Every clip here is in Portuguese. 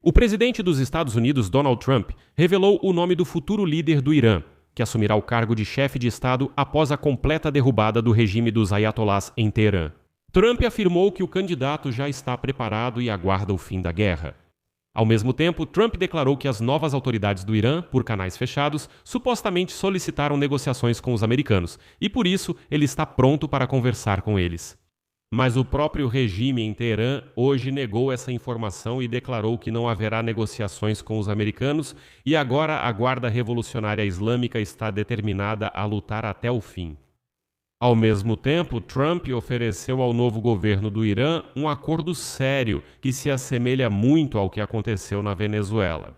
O presidente dos Estados Unidos, Donald Trump, revelou o nome do futuro líder do Irã, que assumirá o cargo de chefe de Estado após a completa derrubada do regime dos ayatolás em Teherã. Trump afirmou que o candidato já está preparado e aguarda o fim da guerra. Ao mesmo tempo, Trump declarou que as novas autoridades do Irã, por canais fechados, supostamente solicitaram negociações com os americanos, e por isso ele está pronto para conversar com eles. Mas o próprio regime em Teherã hoje negou essa informação e declarou que não haverá negociações com os americanos, e agora a Guarda Revolucionária Islâmica está determinada a lutar até o fim. Ao mesmo tempo, Trump ofereceu ao novo governo do Irã um acordo sério que se assemelha muito ao que aconteceu na Venezuela.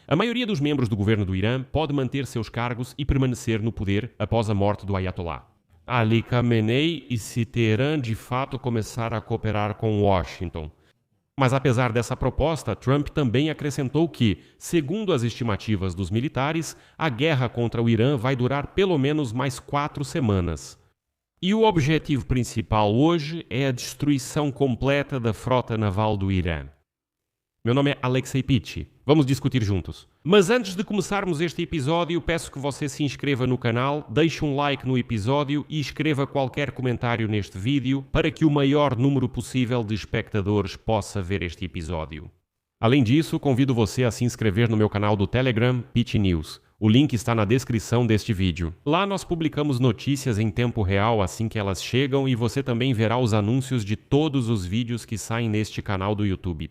A maioria dos membros do governo do Irã pode manter seus cargos e permanecer no poder após a morte do Ayatollah Ali Khamenei e se Teherã de fato começar a cooperar com Washington. Mas apesar dessa proposta, Trump também acrescentou que, segundo as estimativas dos militares, a guerra contra o Irã vai durar pelo menos mais 4 semanas. E o objetivo principal hoje é a destruição completa da frota naval do Irã. Meu nome é Alexei Pichi. Vamos discutir juntos. Mas antes de começarmos este episódio, peço que você se inscreva no canal, deixe um like no episódio e escreva qualquer comentário neste vídeo para que o maior número possível de espectadores possa ver este episódio. Além disso, convido você a se inscrever no meu canal do Telegram, Pichi News. O link está na descrição deste vídeo. Lá nós publicamos notícias em tempo real assim que elas chegam e você também verá os anúncios de todos os vídeos que saem neste canal do YouTube.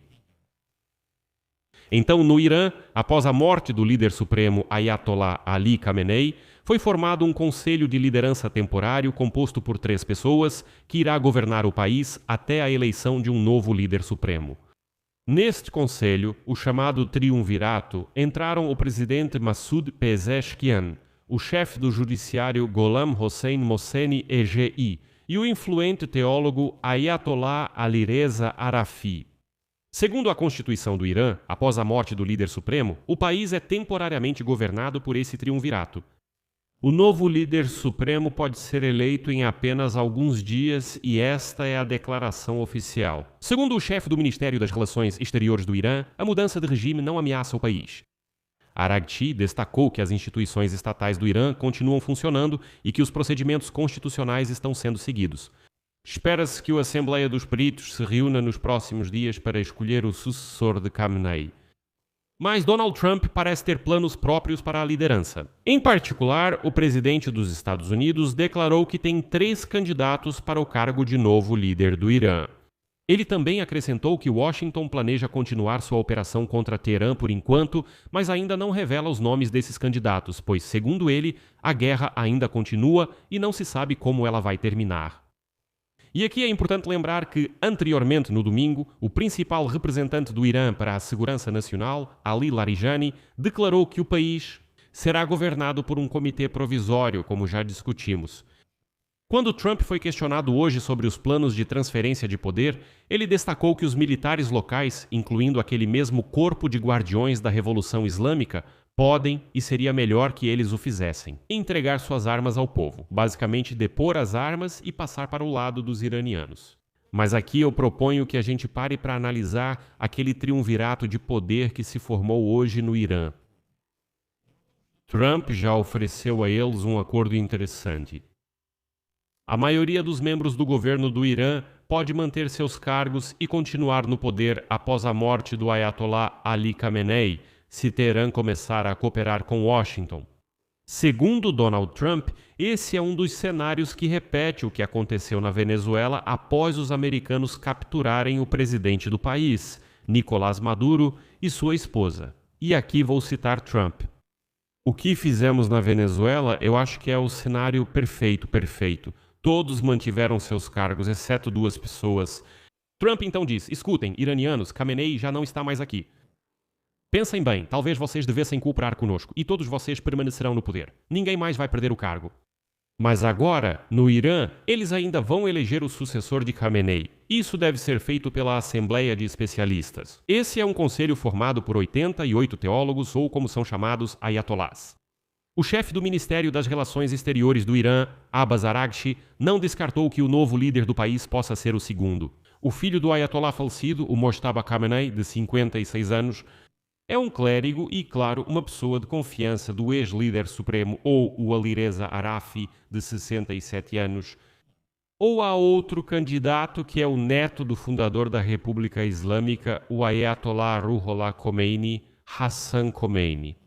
Então, no Irã, após a morte do líder supremo Ayatollah Ali Khamenei, foi formado um conselho de liderança temporário composto por 3 pessoas que irá governar o país até a eleição de um novo líder supremo. Neste conselho, o chamado triunvirato, entraram o presidente Massoud Pezeshkian, o chefe do judiciário Gholam Hossein Mohseni EGI e o influente teólogo Ayatollah Alireza Arafi. Segundo a Constituição do Irã, após a morte do líder supremo, o país é temporariamente governado por esse triunvirato. O novo líder supremo pode ser eleito em apenas alguns dias e esta é a declaração oficial. Segundo o chefe do Ministério das Relações Exteriores do Irã, a mudança de regime não ameaça o país. Araghchi destacou que as instituições estatais do Irã continuam funcionando e que os procedimentos constitucionais estão sendo seguidos. Espera-se que a Assembleia dos Peritos se reúna nos próximos dias para escolher o sucessor de Khamenei. Mas Donald Trump parece ter planos próprios para a liderança. Em particular, o presidente dos Estados Unidos declarou que tem 3 candidatos para o cargo de novo líder do Irã. Ele também acrescentou que Washington planeja continuar sua operação contra Teherã por enquanto, mas ainda não revela os nomes desses candidatos, pois, segundo ele, a guerra ainda continua e não se sabe como ela vai terminar. E aqui é importante lembrar que, anteriormente no domingo, o principal representante do Irã para a Segurança Nacional, Ali Larijani, declarou que o país será governado por um comitê provisório, como já discutimos. Quando Trump foi questionado hoje sobre os planos de transferência de poder, ele destacou que os militares locais, incluindo aquele mesmo corpo de guardiões da Revolução Islâmica, podem, e seria melhor que eles o fizessem, entregar suas armas ao povo, basicamente depor as armas e passar para o lado dos iranianos. Mas aqui eu proponho que a gente pare para analisar aquele triunvirato de poder que se formou hoje no Irã. Trump já ofereceu a eles um acordo interessante. A maioria dos membros do governo do Irã pode manter seus cargos e continuar no poder após a morte do Ayatollah Ali Khamenei, se Teherã começar a cooperar com Washington. Segundo Donald Trump, esse é um dos cenários que repete o que aconteceu na Venezuela após os americanos capturarem o presidente do país, Nicolás Maduro, e sua esposa. E aqui vou citar Trump. O que fizemos na Venezuela, eu acho que é o cenário perfeito. Todos mantiveram seus cargos, exceto 2 pessoas. Trump então diz, escutem, iranianos, Khamenei já não está mais aqui. Pensem bem, talvez vocês devessem cooperar conosco e todos vocês permanecerão no poder. Ninguém mais vai perder o cargo. Mas agora, no Irã, eles ainda vão eleger o sucessor de Khamenei. Isso deve ser feito pela Assembleia de Especialistas. Esse é um conselho formado por 88 teólogos ou, como são chamados, ayatolás. O chefe do Ministério das Relações Exteriores do Irã, Abbas Araghchi, não descartou que o novo líder do país possa ser o segundo. O filho do Ayatollah falecido, o Mojtaba Khamenei, de 56 anos, é um clérigo e, claro, uma pessoa de confiança do ex-líder supremo ou o Alireza Arafi, de 67 anos. Ou há outro candidato que é o neto do fundador da República Islâmica, o Ayatollah Ruhollah Khomeini, Hassan Khomeini.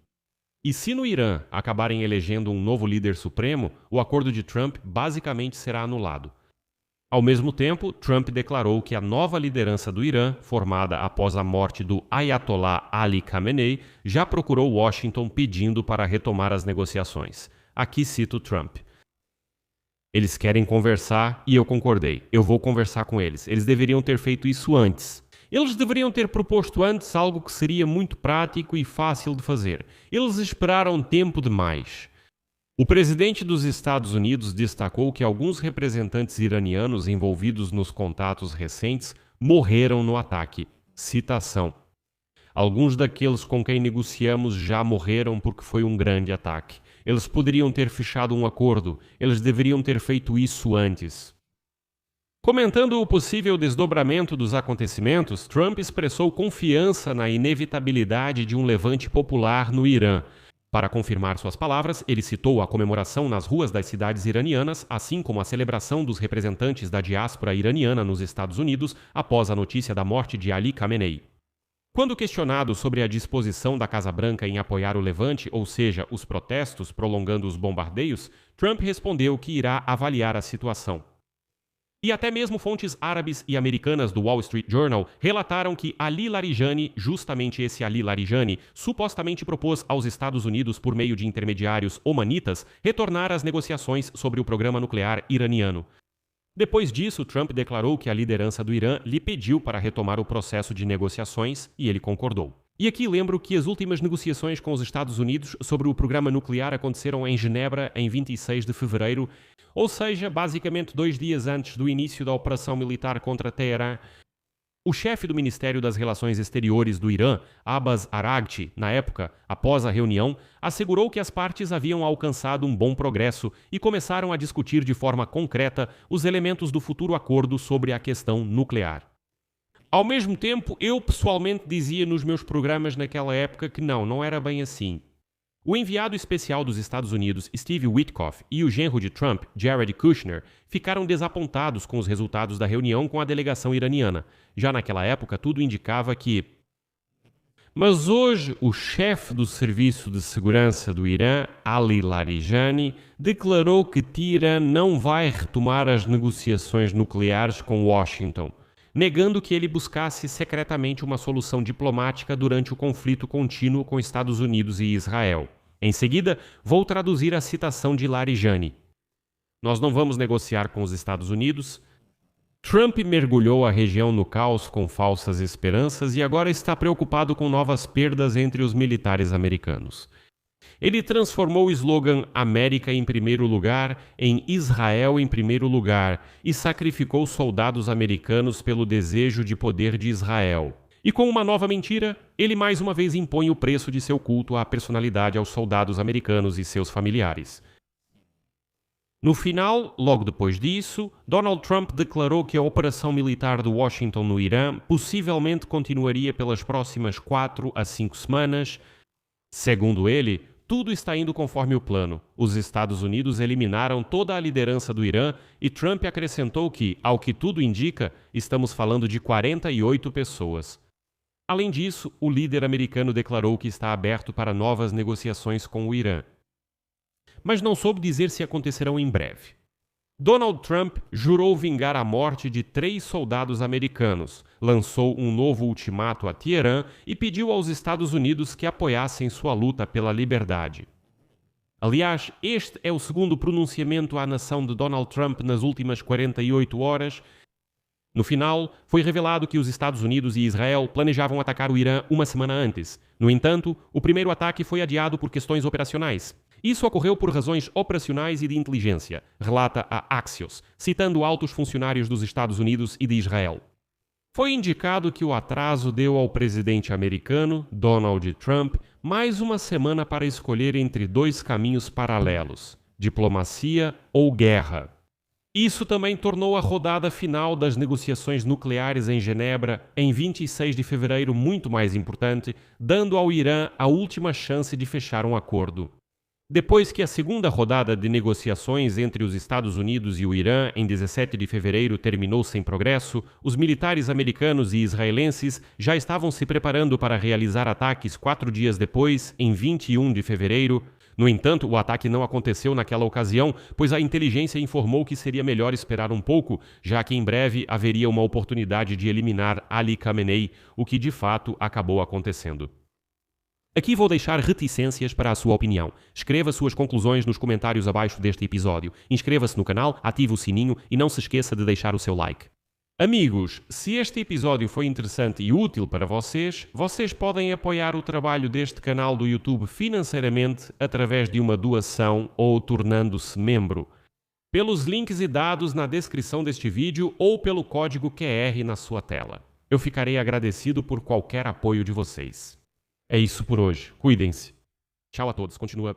E se no Irã acabarem elegendo um novo líder supremo, o acordo de Trump basicamente será anulado. Ao mesmo tempo, Trump declarou que a nova liderança do Irã, formada após a morte do Ayatollah Ali Khamenei, já procurou Washington pedindo para retomar as negociações. Aqui cito Trump. Eles querem conversar e eu concordei. Eu vou conversar com eles. Eles deveriam ter feito isso antes. Eles deveriam ter proposto antes algo que seria muito prático e fácil de fazer. Eles esperaram tempo demais. O presidente dos Estados Unidos destacou que alguns representantes iranianos envolvidos nos contatos recentes morreram no ataque. Citação. Alguns daqueles com quem negociamos já morreram porque foi um grande ataque. Eles poderiam ter fechado um acordo. Eles deveriam ter feito isso antes. Comentando o possível desdobramento dos acontecimentos, Trump expressou confiança na inevitabilidade de um levante popular no Irã. Para confirmar suas palavras, ele citou a comemoração nas ruas das cidades iranianas, assim como a celebração dos representantes da diáspora iraniana nos Estados Unidos após a notícia da morte de Ali Khamenei. Quando questionado sobre a disposição da Casa Branca em apoiar o levante, ou seja, os protestos prolongando os bombardeios, Trump respondeu que irá avaliar a situação. E até mesmo fontes árabes e americanas do Wall Street Journal relataram que Ali Larijani, justamente esse Ali Larijani, supostamente propôs aos Estados Unidos, por meio de intermediários omanitas, retornar às negociações sobre o programa nuclear iraniano. Depois disso, Trump declarou que a liderança do Irã lhe pediu para retomar o processo de negociações e ele concordou. E aqui lembro que as últimas negociações com os Estados Unidos sobre o programa nuclear aconteceram em Genebra em 26 de fevereiro, ou seja, basicamente 2 dias antes do início da operação militar contra Teherã. O chefe do Ministério das Relações Exteriores do Irã, Abbas Araghchi, na época, após a reunião, assegurou que as partes haviam alcançado um bom progresso e começaram a discutir de forma concreta os elementos do futuro acordo sobre a questão nuclear. Ao mesmo tempo, eu pessoalmente dizia nos meus programas naquela época que não era bem assim. O enviado especial dos Estados Unidos, Steve Witkoff, e o genro de Trump, Jared Kushner, ficaram desapontados com os resultados da reunião com a delegação iraniana. Já naquela época, tudo indicava que... Mas hoje, o chefe do Serviço de Segurança do Irã, Ali Larijani, declarou que Teherã não vai retomar as negociações nucleares com Washington, negando que ele buscasse secretamente uma solução diplomática durante o conflito contínuo com Estados Unidos e Israel. Em seguida, vou traduzir a citação de Larijani. Nós não vamos negociar com os Estados Unidos. Trump mergulhou a região no caos com falsas esperanças e agora está preocupado com novas perdas entre os militares americanos. Ele transformou o slogan América em primeiro lugar em Israel em primeiro lugar e sacrificou soldados americanos pelo desejo de poder de Israel. E com uma nova mentira, ele mais uma vez impõe o preço de seu culto à personalidade aos soldados americanos e seus familiares. No final, logo depois disso, Donald Trump declarou que a operação militar de Washington no Irã possivelmente continuaria pelas próximas 4 a 5 semanas. Segundo ele, tudo está indo conforme o plano. Os Estados Unidos eliminaram toda a liderança do Irã e Trump acrescentou que, ao que tudo indica, estamos falando de 48 pessoas. Além disso, o líder americano declarou que está aberto para novas negociações com o Irã. Mas não soube dizer se acontecerão em breve. Donald Trump jurou vingar a morte de 3 soldados americanos, lançou um novo ultimato a Teherã e pediu aos Estados Unidos que apoiassem sua luta pela liberdade. Aliás, este é o segundo pronunciamento à nação de Donald Trump nas últimas 48 horas. No final, foi revelado que os Estados Unidos e Israel planejavam atacar o Irã uma semana antes. No entanto, o primeiro ataque foi adiado por questões operacionais. Isso ocorreu por razões operacionais e de inteligência, relata a Axios, citando altos funcionários dos Estados Unidos e de Israel. Foi indicado que o atraso deu ao presidente americano, Donald Trump, mais uma semana para escolher entre 2 caminhos paralelos: diplomacia ou guerra. Isso também tornou a rodada final das negociações nucleares em Genebra, em 26 de fevereiro, muito mais importante, dando ao Irã a última chance de fechar um acordo. Depois que a segunda rodada de negociações entre os Estados Unidos e o Irã, em 17 de fevereiro, terminou sem progresso, os militares americanos e israelenses já estavam se preparando para realizar ataques 4 dias depois, em 21 de fevereiro. No entanto, o ataque não aconteceu naquela ocasião, pois a inteligência informou que seria melhor esperar um pouco, já que em breve haveria uma oportunidade de eliminar Ali Khamenei, o que de fato acabou acontecendo. Aqui vou deixar reticências para a sua opinião. Escreva suas conclusões nos comentários abaixo deste episódio. Inscreva-se no canal, ative o sininho e não se esqueça de deixar o seu like. Amigos, se este episódio foi interessante e útil para vocês, vocês podem apoiar o trabalho deste canal do YouTube financeiramente através de uma doação ou tornando-se membro, pelos links e dados na descrição deste vídeo ou pelo código QR na sua tela. Eu ficarei agradecido por qualquer apoio de vocês. É isso por hoje. Cuidem-se. Tchau a todos. Continua.